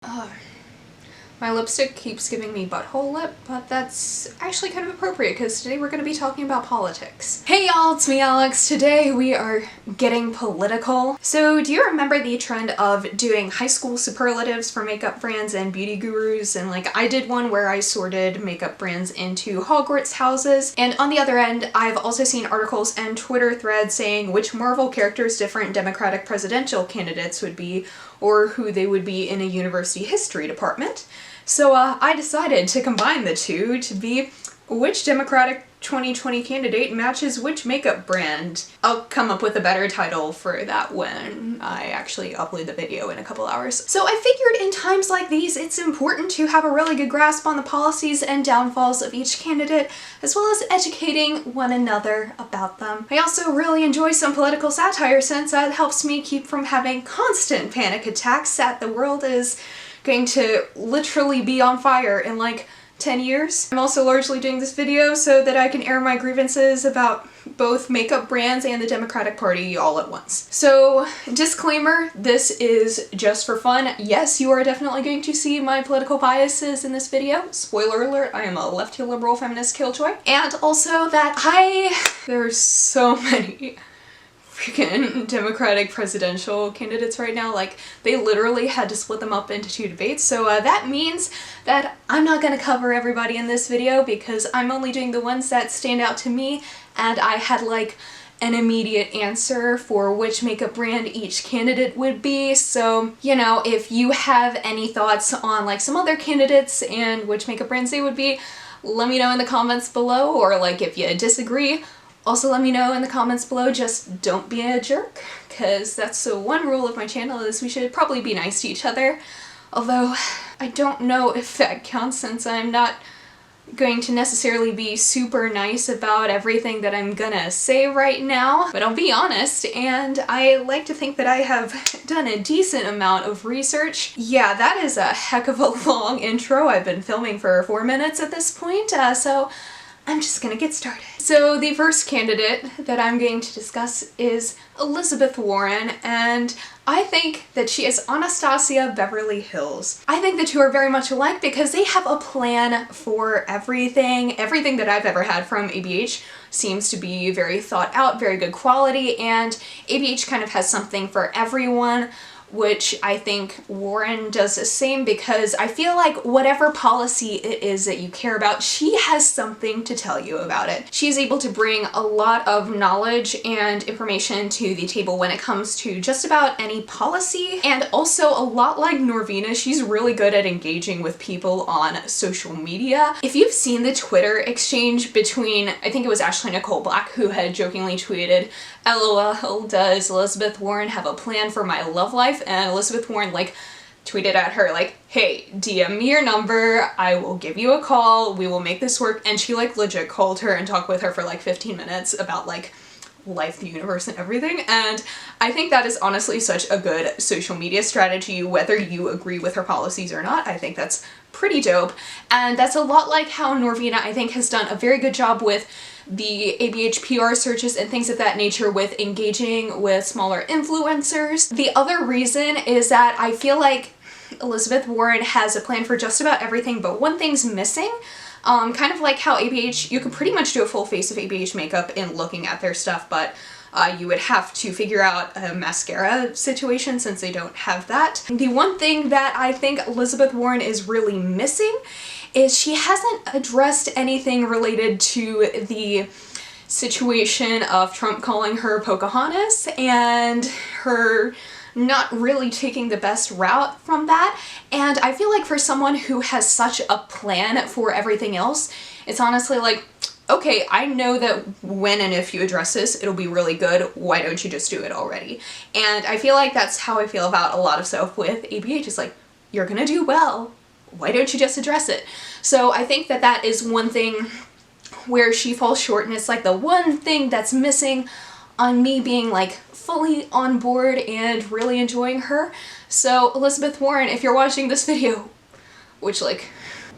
Ugh. My lipstick keeps giving me butthole lip, but that's actually kind of appropriate because today we're going to be talking about politics. Hey y'all, it's me Alex. Today we are getting political. So do you remember the trend of doing high school superlatives for makeup brands and beauty gurus? And like I did one where I sorted makeup brands into Hogwarts houses. And on the other end, I've also seen articles and Twitter threads saying which Marvel characters different Democratic presidential candidates would be or who they would be in a university history department. So I decided to combine the two to be which Democratic 2020 candidate matches which makeup brand. I'll come up with a better title for that when I actually upload the video in a couple hours. So I figured in times like these, it's important to have a really good grasp on the policies and downfalls of each candidate, as well as educating one another about them. I also really enjoy some political satire since that helps me keep from having constant panic attacks that the world is going to literally be on fire in like 10 years. I'm also largely doing this video so that I can air my grievances about both makeup brands and the Democratic Party all at once. So, disclaimer, this is just for fun. Yes, you are definitely going to see my political biases in this video. Spoiler alert, I am a lefty liberal feminist killjoy. And also that there's so many freaking Democratic presidential candidates right now. Like, they literally had to split them up into two debates, so that means that I'm not gonna cover everybody in this video because I'm only doing the ones that stand out to me, and I had like an immediate answer for which makeup brand each candidate would be. So, you know, if you have any thoughts on like some other candidates and which makeup brands they would be, let me know in the comments below, or like if you disagree, also let me know in the comments below. Just don't be a jerk, because that's the one rule of my channel, is we should probably be nice to each other. Although, I don't know if that counts since I'm not going to necessarily be super nice about everything that I'm gonna say right now, but I'll be honest, and I like to think that I have done a decent amount of research. Yeah, that is a heck of a long intro. I've been filming for 4 minutes at this point, so I'm just gonna get started. So the first candidate that I'm going to discuss is Elizabeth Warren, and I think that she is Anastasia Beverly Hills. I think the two are very much alike because they have a plan for everything. Everything that I've ever had from ABH seems to be very thought out, very good quality, and ABH kind of has something for everyone, which I think Warren does the same, because I feel like whatever policy it is that you care about, she has something to tell you about it. She's able to bring a lot of knowledge and information to the table when it comes to just about any policy, and also a lot like Norvina, she's really good at engaging with people on social media. If you've seen the Twitter exchange between, I think it was Ashley Nicole Black who had jokingly tweeted, "LOL, does Elizabeth Warren have a plan for my love life?" And Elizabeth Warren like tweeted at her like, "Hey, DM me your number, I will give you a call, we will make this work." And she like legit called her and talked with her for like 15 minutes about like life, the universe, and everything. And I think that is honestly such a good social media strategy, whether you agree with her policies or not. I think that's pretty dope. And that's a lot like how Norvina, I think, has done a very good job with the ABH PR searches and things of that nature, with engaging with smaller influencers. The other reason is that I feel like Elizabeth Warren has a plan for just about everything, but one thing's missing. Kind of like how ABH, you could pretty much do a full face of ABH makeup in looking at their stuff, but you would have to figure out a mascara situation since they don't have that. The one thing that I think Elizabeth Warren is really missing is she hasn't addressed anything related to the situation of Trump calling her Pocahontas and her not really taking the best route from that. And I feel like for someone who has such a plan for everything else, it's honestly like, okay, I know that when and if you address this, it'll be really good. Why don't you just do it already? And I feel like that's how I feel about a lot of stuff with ABH. It's like, you're gonna do well. Why don't you just address it? So I think that that is one thing where she falls short, and it's like the one thing that's missing on me being like fully on board and really enjoying her. So Elizabeth Warren, if you're watching this video, which like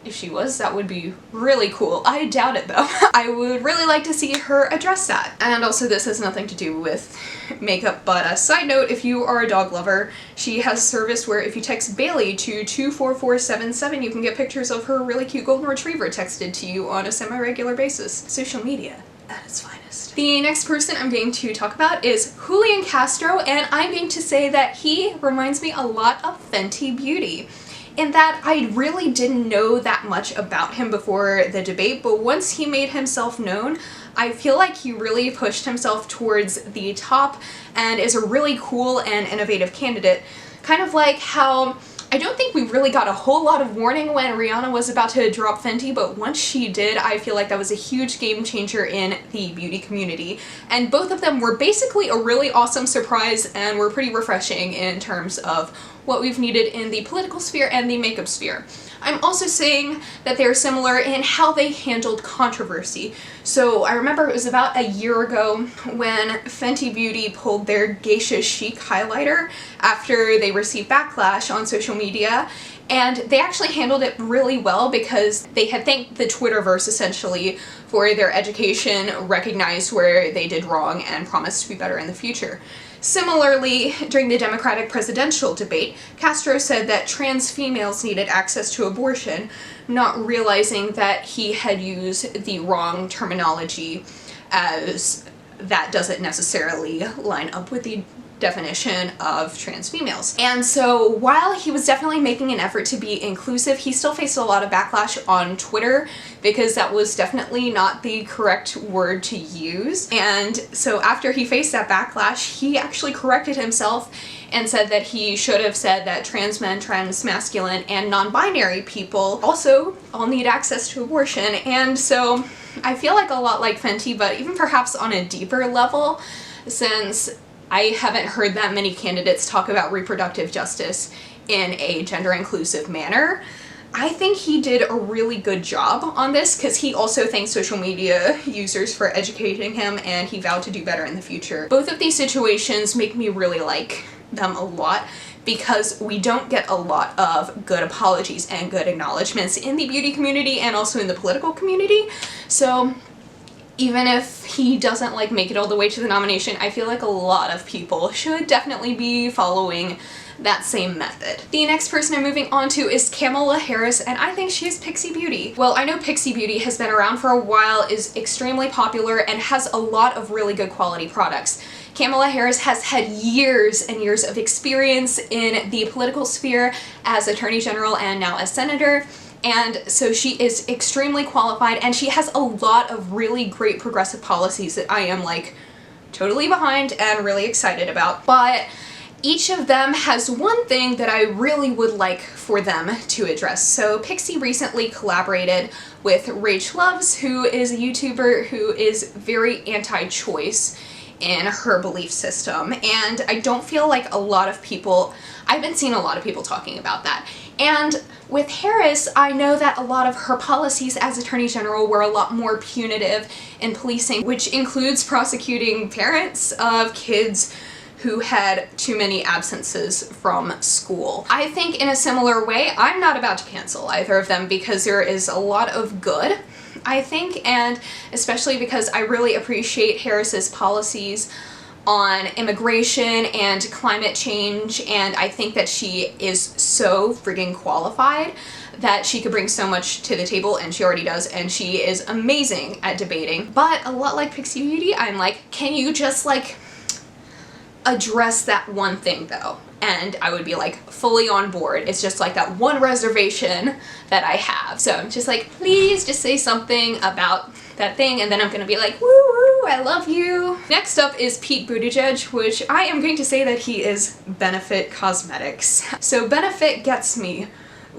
if she was, that would be really cool. I doubt it though. I would really like to see her address that. And also this has nothing to do with makeup, but a side note, if you are a dog lover, she has a service where if you text Bailey to 24477, you can get pictures of her really cute golden retriever texted to you on a semi-regular basis. Social media at its finest. The next person I'm going to talk about is Julian Castro, and I'm going to say that he reminds me a lot of Fenty Beauty, in that I really didn't know that much about him before the debate, but once he made himself known, I feel like he really pushed himself towards the top and is a really cool and innovative candidate. Kind of like how I don't think we really got a whole lot of warning when Rihanna was about to drop Fenty, but once she did, I feel like that was a huge game changer in the beauty community. And both of them were basically a really awesome surprise and were pretty refreshing in terms of what we've needed in the political sphere and the makeup sphere. I'm also saying that they're similar in how they handled controversy. So I remember it was about a year ago when Fenty Beauty pulled their Geisha Chic highlighter after they received backlash on social media, and they actually handled it really well because they had thanked the Twitterverse essentially for their education, recognized where they did wrong, and promised to be better in the future. Similarly, during the Democratic presidential debate, Castro said that trans females needed access to abortion, not realizing that he had used the wrong terminology, as that doesn't necessarily line up with the definition of trans females. And so while he was definitely making an effort to be inclusive, he still faced a lot of backlash on Twitter because that was definitely not the correct word to use. And so after he faced that backlash, he actually corrected himself and said that he should have said that trans men, trans masculine, and non-binary people also all need access to abortion. And so I feel like a lot like Fenty, but even perhaps on a deeper level, since I haven't heard that many candidates talk about reproductive justice in a gender-inclusive manner. I think he did a really good job on this because he also thanked social media users for educating him, and he vowed to do better in the future. Both of these situations make me really like them a lot because we don't get a lot of good apologies and good acknowledgements in the beauty community and also in the political community. So even if he doesn't like make it all the way to the nomination, I feel like a lot of people should definitely be following that same method. The next person I'm moving on to is Kamala Harris, and I think she is Pixie Beauty. Well, I know Pixie Beauty has been around for a while, is extremely popular, and has a lot of really good quality products. Kamala Harris has had years and years of experience in the political sphere as Attorney General and now as Senator. And so she is extremely qualified, and she has a lot of really great progressive policies that I am like totally behind and really excited about. But each of them has one thing that I really would like for them to address. So Pixie recently collaborated with Rach Loves, who is a YouTuber who is very anti-choice in her belief system, and I don't feel like a lot of people, I haven't seen a lot of people talking about that. And with Harris, I know that a lot of her policies as Attorney General were a lot more punitive in policing, which includes prosecuting parents of kids who had too many absences from school. I think in a similar way, I'm not about to cancel either of them because there is a lot of good, I think, and especially because I really appreciate Harris's policies on immigration and climate change, and I think that she is so friggin' qualified that she could bring so much to the table, and she already does, and she is amazing at debating. But a lot like Pixie Beauty, I'm like, can you just like address that one thing though? And I would be like fully on board. It's just like that one reservation that I have. So I'm just like, please just say something about that thing, and then I'm gonna be like, woo woo, I love you. Next up is Pete Buttigieg, which I am going to say that he is Benefit Cosmetics. So Benefit gets me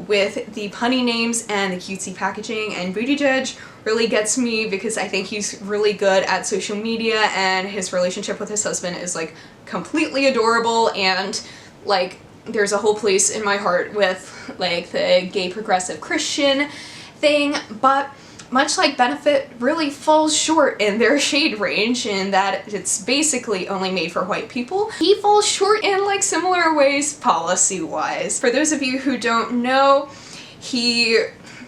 with the punny names and the cutesy packaging, and Buttigieg really gets me because I think he's really good at social media, and his relationship with his husband is like completely adorable, and like there's a whole place in my heart with like the gay progressive Christian thing. But much like Benefit really falls short in their shade range in that it's basically only made for white people, he falls short in like similar ways policy-wise. For those of you who don't know, he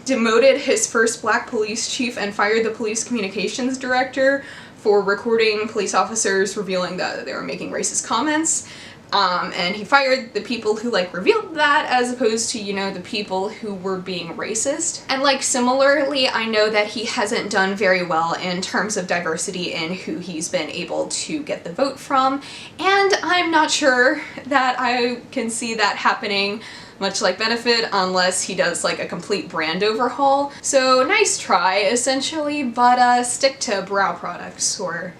demoted his first black police chief and fired the police communications director for recording police officers revealing that they were making racist comments. And he fired the people who like revealed that as opposed to, you know, the people who were being racist. And like similarly, I know that he hasn't done very well in terms of diversity in who he's been able to get the vote from, and I'm not sure that I can see that happening much like Benefit unless he does like a complete brand overhaul. So nice try essentially, but stick to brow products or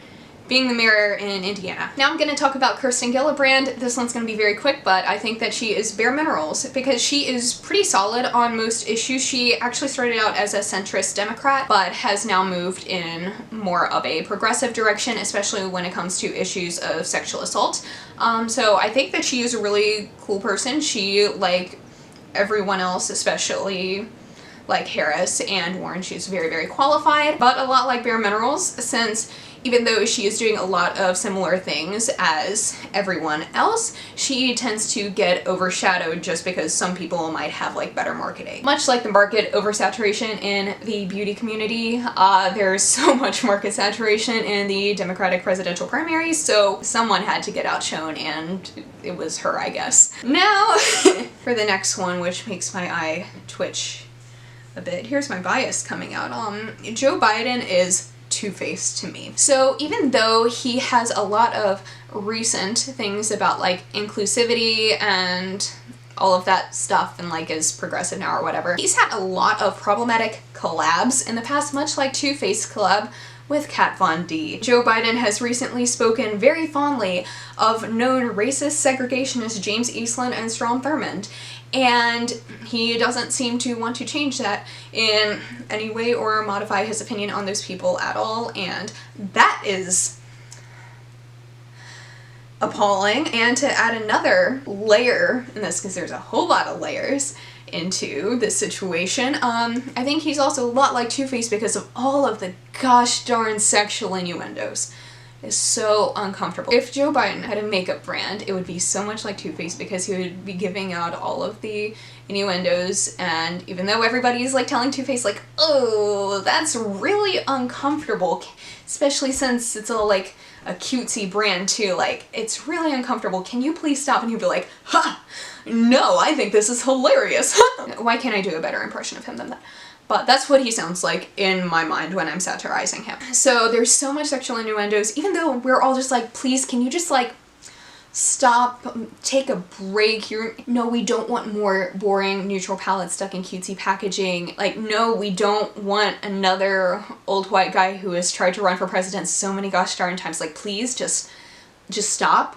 being the mayor in Indiana. Now I'm going to talk about Kirsten Gillibrand. This one's going to be very quick, but I think that she is bare minerals because she is pretty solid on most issues. She actually started out as a centrist Democrat, but has now moved in more of a progressive direction, especially when it comes to issues of sexual assault. So I think that she is a really cool person. She, like everyone else, especially like Harris and Warren, she's very, very qualified, but a lot like bare minerals, since even though she is doing a lot of similar things as everyone else, she tends to get overshadowed just because some people might have like better marketing. Much like the market oversaturation in the beauty community, there's so much market saturation in the Democratic presidential primaries, so someone had to get outshone, and it was her, I guess. Now, for the next one, which makes my eye twitch a bit. Here's my bias coming out. Joe Biden is two-faced to me. So even though he has a lot of recent things about like inclusivity and all of that stuff and like is progressive now or whatever, he's had a lot of problematic collabs in the past, much like Two-Face collab with Kat Von D. Joe Biden has recently spoken very fondly of known racist segregationist James Eastland and Strom Thurmond, and he doesn't seem to want to change that in any way or modify his opinion on those people at all, and that is appalling. And to add another layer in this, because there's a whole lot of layers into this situation, I think he's also a lot like Two-Face because of all of the gosh darn sexual innuendos. It's so uncomfortable. If Joe Biden had a makeup brand, it would be so much like Two-Face because he would be giving out all of the innuendos, and even though everybody's like telling Two-Face like, oh, that's really uncomfortable, especially since it's all like a cutesy brand too, like, it's really uncomfortable, can you please stop? And he'd be like, ha! No, I think this is hilarious. Why can't I do a better impression of him than that? But that's what he sounds like in my mind when I'm satirizing him. So there's so much sexual innuendos, even though we're all just like, please, can you just like stop, take a break? No, we don't want more boring neutral palettes stuck in cutesy packaging. Like, no, we don't want another old white guy who has tried to run for president so many gosh darn times. Like, please just stop.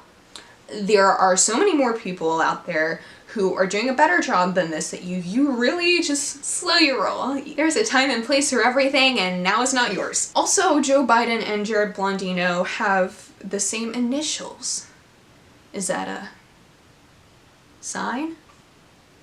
There are so many more people out there who are doing a better job than this that you really just slow your roll. There's a time and place for everything, and now is not yours. Also, Joe Biden and Jared Blondino have the same initials. Is that a sign?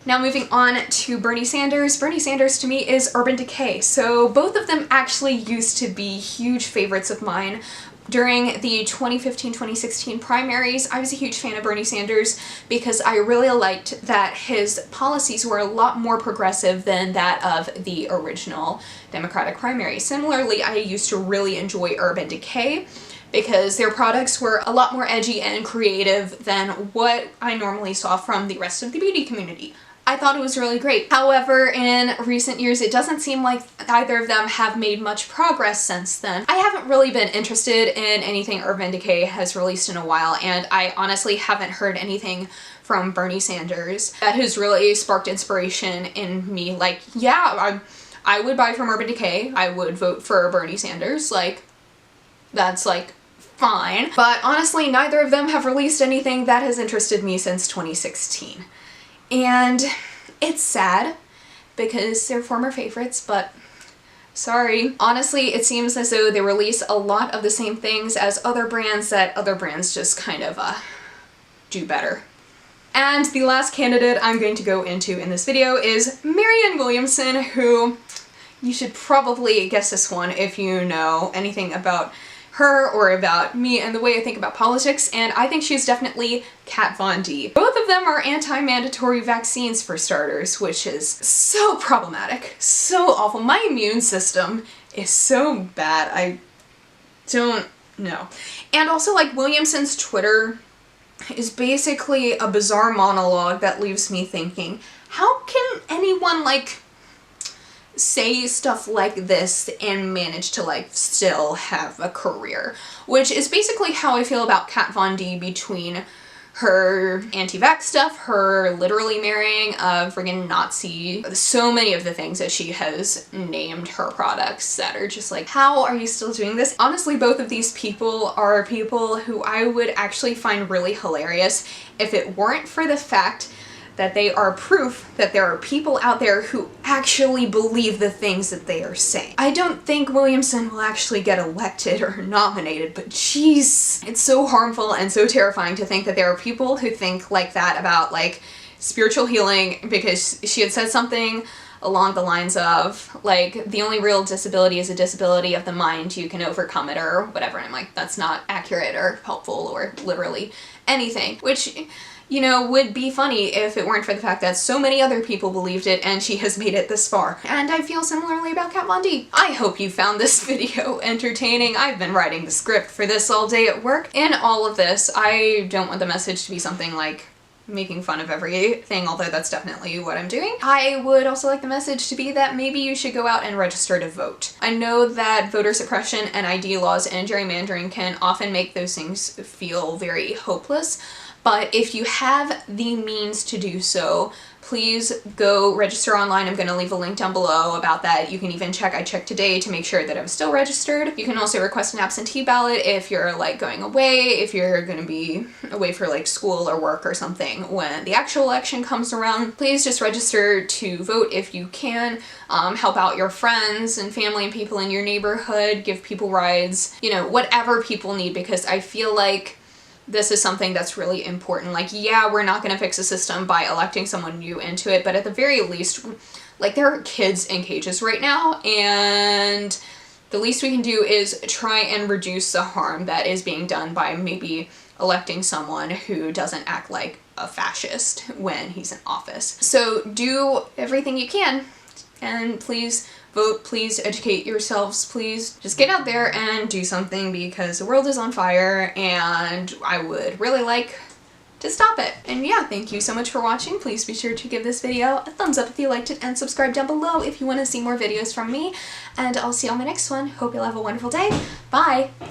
Now moving on to Bernie Sanders. Bernie Sanders to me is Urban Decay. So both of them actually used to be huge favorites of mine. During the 2015-2016 primaries, I was a huge fan of Bernie Sanders because I really liked that his policies were a lot more progressive than that of the original Democratic primary. Similarly, I used to really enjoy Urban Decay because their products were a lot more edgy and creative than what I normally saw from the rest of the beauty community. I thought it was really great. However, in recent years, it doesn't seem like either of them have made much progress since then. I haven't really been interested in anything Urban Decay has released in a while, and I honestly haven't heard anything from Bernie Sanders that has really sparked inspiration in me. Like, yeah, I would buy from Urban Decay. I would vote for Bernie Sanders. Like, that's like fine. But honestly, neither of them have released anything that has interested me since 2016. And it's sad because they're former favorites, but sorry. Honestly, it seems as though they release a lot of the same things as other brands that other brands just kind of do better. And the last candidate I'm going to go into in this video is Marianne Williamson, who you should probably guess this one if you know anything about her or about me and the way I think about politics, and I think she's definitely Kat Von D. Both of them are anti-mandatory vaccines for starters, which is so problematic, so awful. My immune system is so bad, I don't know. And also, like, Williamson's Twitter is basically a bizarre monologue that leaves me thinking, how can anyone, like, say stuff like this and manage to, like, still have a career? Which is basically how I feel about Kat Von D, between her anti-vax stuff, her literally marrying a friggin' Nazi, so many of the things that she has named her products that are just like, how are you still doing this? Honestly, both of these people are people who I would actually find really hilarious if it weren't for the fact that they are proof that there are people out there who actually believe the things that they are saying. I don't think Williamson will actually get elected or nominated, but jeez, it's so harmful and so terrifying to think that there are people who think like that about, like, spiritual healing, because she had said something along the lines of, like, the only real disability is a disability of the mind, you can overcome it, or whatever. And I'm like, that's not accurate or helpful or literally anything, which, you know, would be funny if it weren't for the fact that so many other people believed it and she has made it this far. And I feel similarly about Kat Von D. I hope you found this video entertaining. I've been writing the script for this all day at work. In all of this, I don't want the message to be something like making fun of everything, although that's definitely what I'm doing. I would also like the message to be that maybe you should go out and register to vote. I know that voter suppression and ID laws and gerrymandering can often make those things feel very hopeless, but if you have the means to do so, please go register online. I'm going to leave a link down below about that. You can even check, I checked today to make sure that I'm still registered. You can also request an absentee ballot if you're, like, going away, if you're going to be away for, like, school or work or something when the actual election comes around. Please just register to vote if you can. Help out your friends and family and people in your neighborhood, give people rides, you know, whatever people need, because I feel like this is something that's really important. Like, yeah, we're not gonna fix a system by electing someone new into it, but at the very least, like, there are kids in cages right now, and the least we can do is try and reduce the harm that is being done by maybe electing someone who doesn't act like a fascist when he's in office. So do everything you can, and please vote, please educate yourselves, please just get out there and do something, because the world is on fire and I would really like to stop it. And yeah, thank you so much for watching. Please be sure to give this video a thumbs up if you liked it, and subscribe down below if you want to see more videos from me, and I'll see you on my next one. Hope you'll have a wonderful day. Bye!